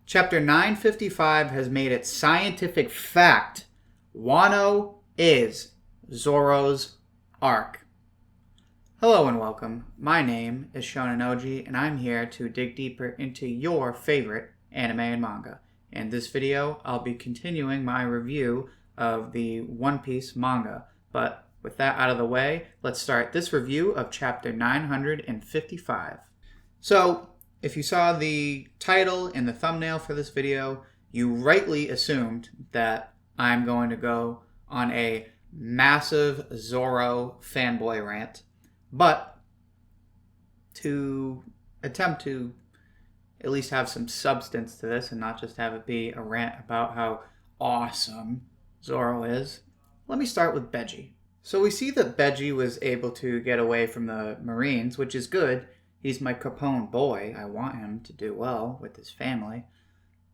Chapter 955 has made it scientific fact. Wano is Zoro's Arc. Hello and welcome. My name is Shonen Ouji, and I'm here to dig deeper into your favorite anime and manga. In this video, I'll be continuing my review of the One Piece manga. But with that out of the way, let's start this review of Chapter 955. So, if you saw the title and the thumbnail for this video, you rightly assumed that I'm going to go on a massive Zoro fanboy rant. But to attempt to at least have some substance to this and not just have it be a rant about how awesome Zoro is, let me start with Beji. So we see that Beji was able to get away from the Marines, which is good. He's my Capone boy. I want him to do well with his family.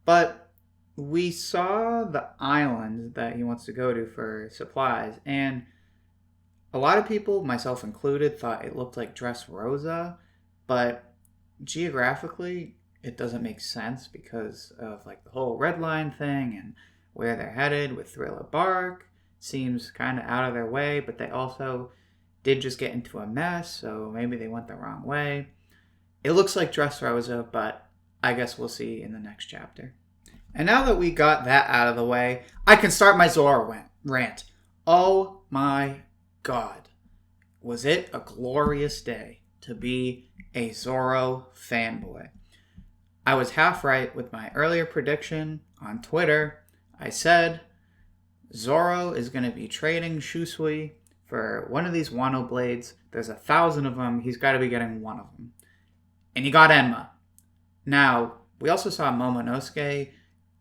But we saw the island that he wants to go to for supplies, and a lot of people, myself included, thought it looked like Dressrosa, but geographically it doesn't make sense because of like the whole red line thing and where they're headed with Thriller Bark. Seems kind of out of their way, but they also did just get into a mess, so maybe they went the wrong way. It looks like Dressrosa, but I guess we'll see in the next chapter. And now that we got that out of the way, I can start my Zoro rant. Oh my God. Was it a glorious day to be a Zoro fanboy? I was half right with my earlier prediction on Twitter. I said Zoro is going to be trading Shusui for one of these Wano blades. There's 1,000 of them. He's got to be getting one of them. And he got Enma. Now, we also saw Momonosuke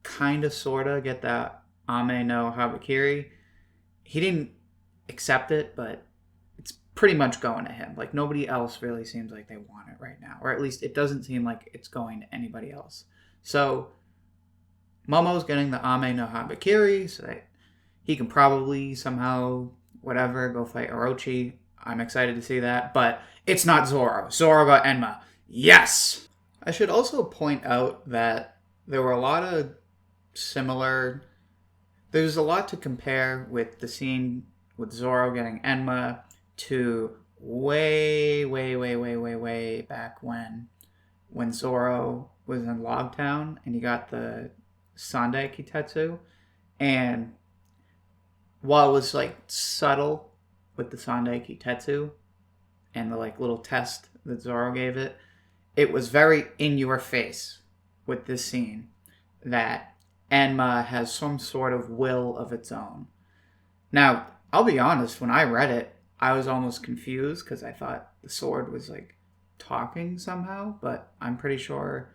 kind of, sort of get that Ame no Habakiri. He didn't accept it, but it's pretty much going to him. Like, nobody else really seems like they want it right now. Or at least it doesn't seem like it's going to anybody else. So, Momo's getting the Ame no Habakiri, so that he can probably somehow, whatever, go fight Orochi. I'm excited to see that. But it's not Zoro. Zoro got Enma. Yes! I should also point out that there were a lot of similar... There's a lot to compare with the scene with Zoro getting Enma to way back when Zoro was in Logtown and he got the Sandai Kitetsu. And while it was like subtle with the Sandai Kitetsu and the like little test that Zoro gave it, it was very in your face with this scene that Enma has some sort of will of its own. Now, I'll be honest, when I read it, I was almost confused because I thought the sword was like talking somehow, but I'm pretty sure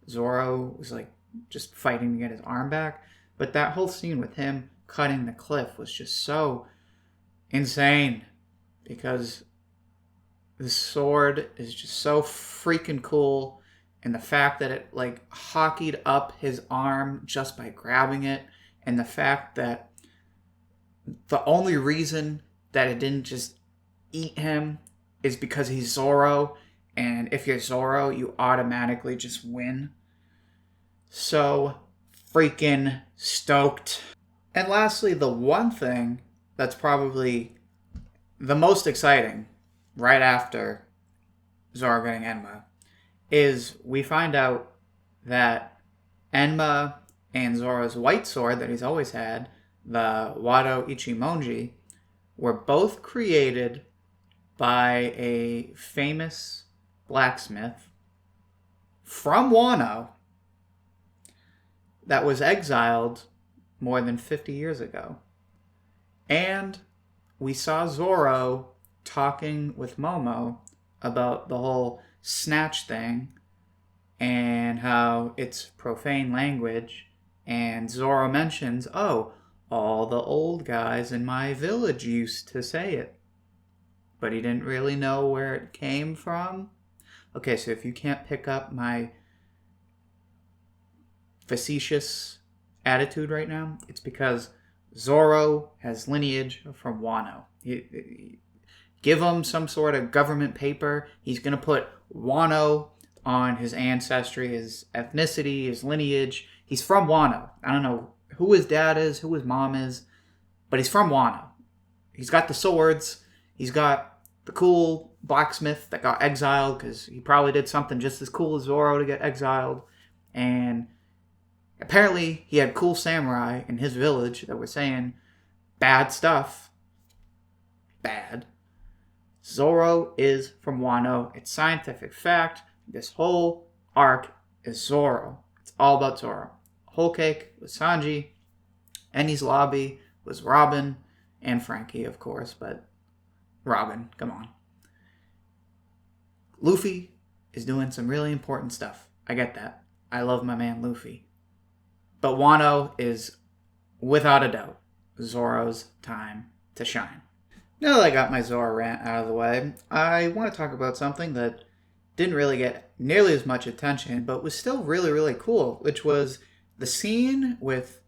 Zoro was like just fighting to get his arm back. But that whole scene with him cutting the cliff was just so insane because the sword is just so freaking cool, and the fact that it like hockeyed up his arm just by grabbing it, and the fact that the only reason that it didn't just eat him is because he's Zoro, and if you're Zoro, you automatically just win. So freaking stoked. And lastly, the one thing that's probably the most exciting right after Zoro getting Enma is we find out that Enma and Zoro's white sword that he's always had, the Wado Ichimonji, were both created by a famous blacksmith from Wano that was exiled more than 50 years ago. And we saw Zoro talking with Momo about the whole snatch thing and how it's profane language, and Zoro mentions, oh, all the old guys in my village used to say it, but he didn't really know where it came from. Okay, so if you can't pick up my facetious attitude right now, it's because Zoro has lineage from Wano. Give him some sort of government paper. He's going to put Wano on his ancestry, his ethnicity, his lineage. He's from Wano. I don't know who his dad is, who his mom is, but he's from Wano. He's got the swords. He's got the cool blacksmith that got exiled because he probably did something just as cool as Zoro to get exiled. And apparently he had cool samurai in his village that were saying bad stuff. Bad. Zoro is from Wano. It's scientific fact. This whole arc is Zoro. It's all about Zoro. Whole Cake was Sanji. Enni's Lobby was Robin. And Frankie, of course, but Robin, come on. Luffy is doing some really important stuff. I get that. I love my man Luffy. But Wano is, without a doubt, Zoro's time to shine. Now that I got my Zoro rant out of the way, I want to talk about something that didn't really get nearly as much attention, but was still really, really cool, which was the scene with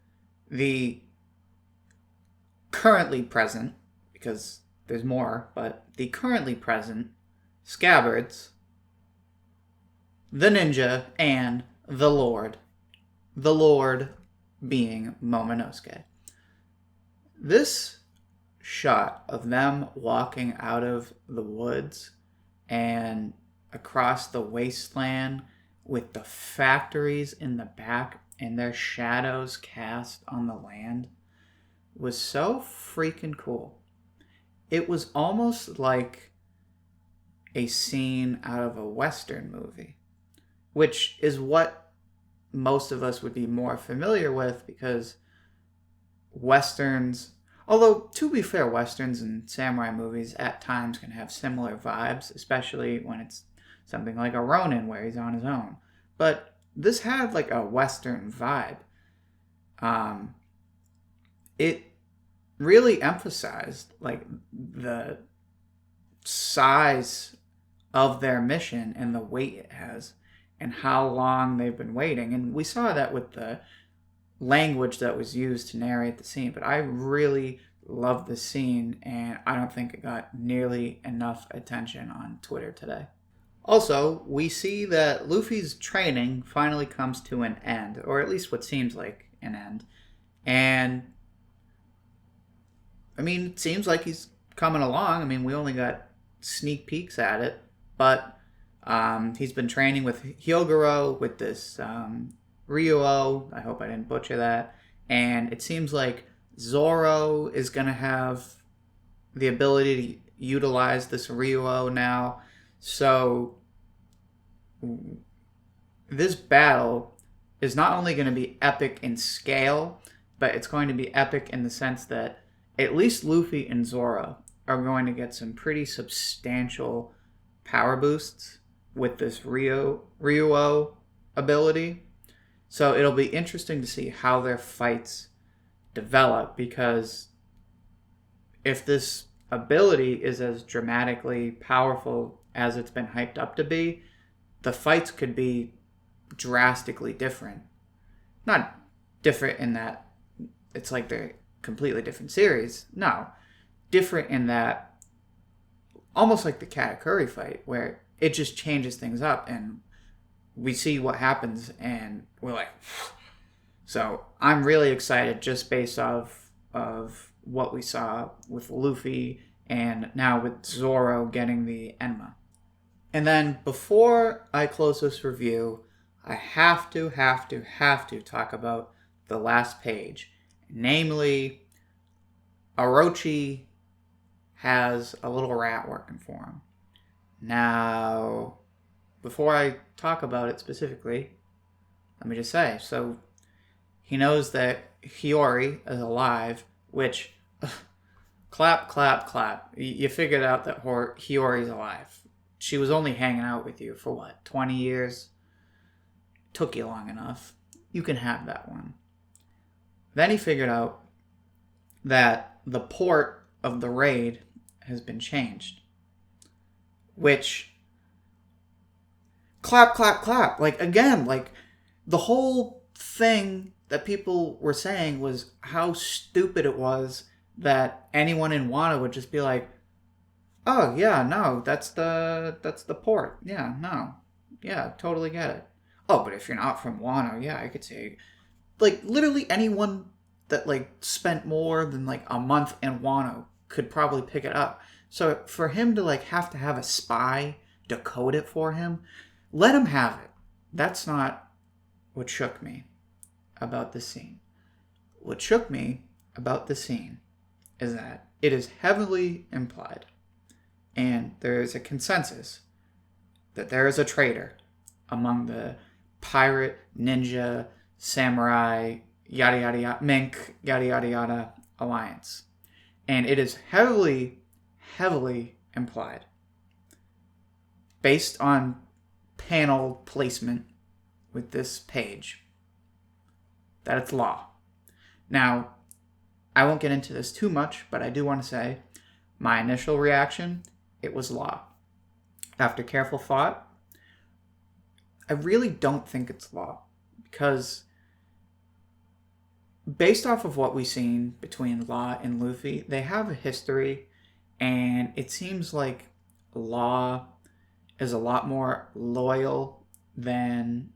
the currently present, because there's more, but the currently present Scabbards, the ninja, and the Lord. The Lord being Momonosuke. This shot of them walking out of the woods and across the wasteland with the factories in the back and their shadows cast on the land was so freaking cool. It was almost like a scene out of a Western movie, which is what most of us would be more familiar with because Westerns, although to be fair, Westerns and samurai movies at times can have similar vibes, especially when it's something like a Ronin where he's on his own. But this had like a Western vibe. It really emphasized like the size of their mission and the weight it has and how long they've been waiting. And we saw that with the language that was used to narrate the scene. But I really loved the scene, and I don't think it got nearly enough attention on Twitter today. Also, we see that Luffy's training finally comes to an end, or at least what seems like an end. And I mean, it seems like he's coming along. I mean, we only got sneak peeks at it, but he's been training with Hyogoro, with this Ryuo. I hope I didn't butcher that. And it seems like Zoro is going to have the ability to utilize this Ryuo now. So this battle is not only going to be epic in scale, but it's going to be epic in the sense that at least Luffy and Zoro are going to get some pretty substantial power boosts with this Ryuo ability. So it'll be interesting to see how their fights develop, because if this ability is as dramatically powerful as it's been hyped up to be, the fights could be drastically different. Not different in that it's like they're completely different series. No. Different in that, almost like the Katakuri fight, where it just changes things up and we see what happens and we're like, so I'm really excited just based off of what we saw with Luffy and now with Zoro getting the Enma. And then before I close this review, I have to talk about the last page. Namely, Orochi has a little rat working for him. Now, before I talk about it specifically, let me just say, so he knows that Hiyori is alive, which, clap, clap, clap. You figured out that Hiyori's alive. She was only hanging out with you for what, 20 years? Took you long enough. You can have that one. Then he figured out that the port of the raid has been changed. Which, clap, clap, clap. Like, again, like, the whole thing that people were saying was how stupid it was that anyone in Wano would just be like, oh, yeah, no, that's the port. Yeah, no. Yeah, totally get it. Oh, but if you're not from Wano, yeah, I could say, like, literally anyone that, like, spent more than, like, a month in Wano could probably pick it up. So for him to, like, have to have a spy decode it for him, let him have it. That's not what shook me about this scene. What shook me about this scene is that it is heavily implied, and there is a consensus that there is a traitor among the pirate, ninja, samurai, yada yada yada, mink, yada yada yada alliance. And it is heavily, heavily implied, based on panel placement with this page, that it's law. Now, I won't get into this too much, but I do want to say my initial reaction, it was law. After careful thought, I really don't think it's law, because based off of what we've seen between Law and Luffy, they have a history, and it seems like Law is a lot more loyal than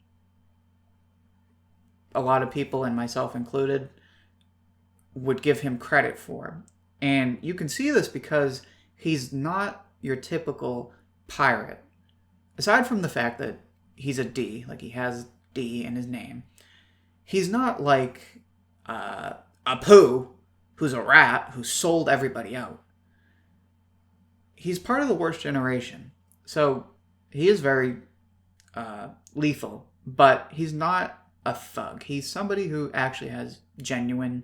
a lot of people, and myself included, would give him credit for. And you can see this because he's not your typical pirate. Aside from the fact that he's a D, like he has D in his name, he's not like Apu, who's a rat, who sold everybody out. He's part of the worst generation. So he is very lethal, but he's not a thug. He's somebody who actually has genuine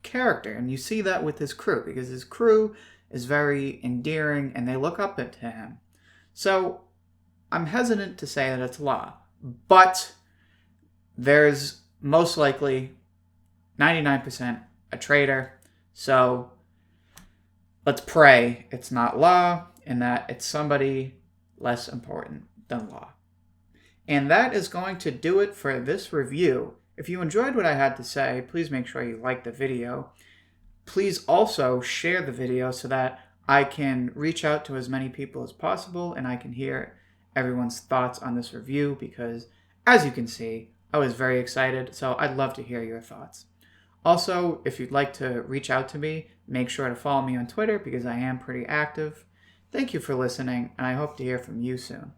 character. And you see that with his crew, because his crew is very endearing and they look up to him. So I'm hesitant to say that it's law, but there's most likely 99% a traitor. So let's pray it's not law and that it's somebody less important than law. And that is going to do it for this review. If you enjoyed what I had to say, please make sure you like the video. Please also share the video so that I can reach out to as many people as possible and I can hear everyone's thoughts on this review, because as you can see, I was very excited, so I'd love to hear your thoughts. Also, if you'd like to reach out to me, make sure to follow me on Twitter because I am pretty active. Thank you for listening, and I hope to hear from you soon.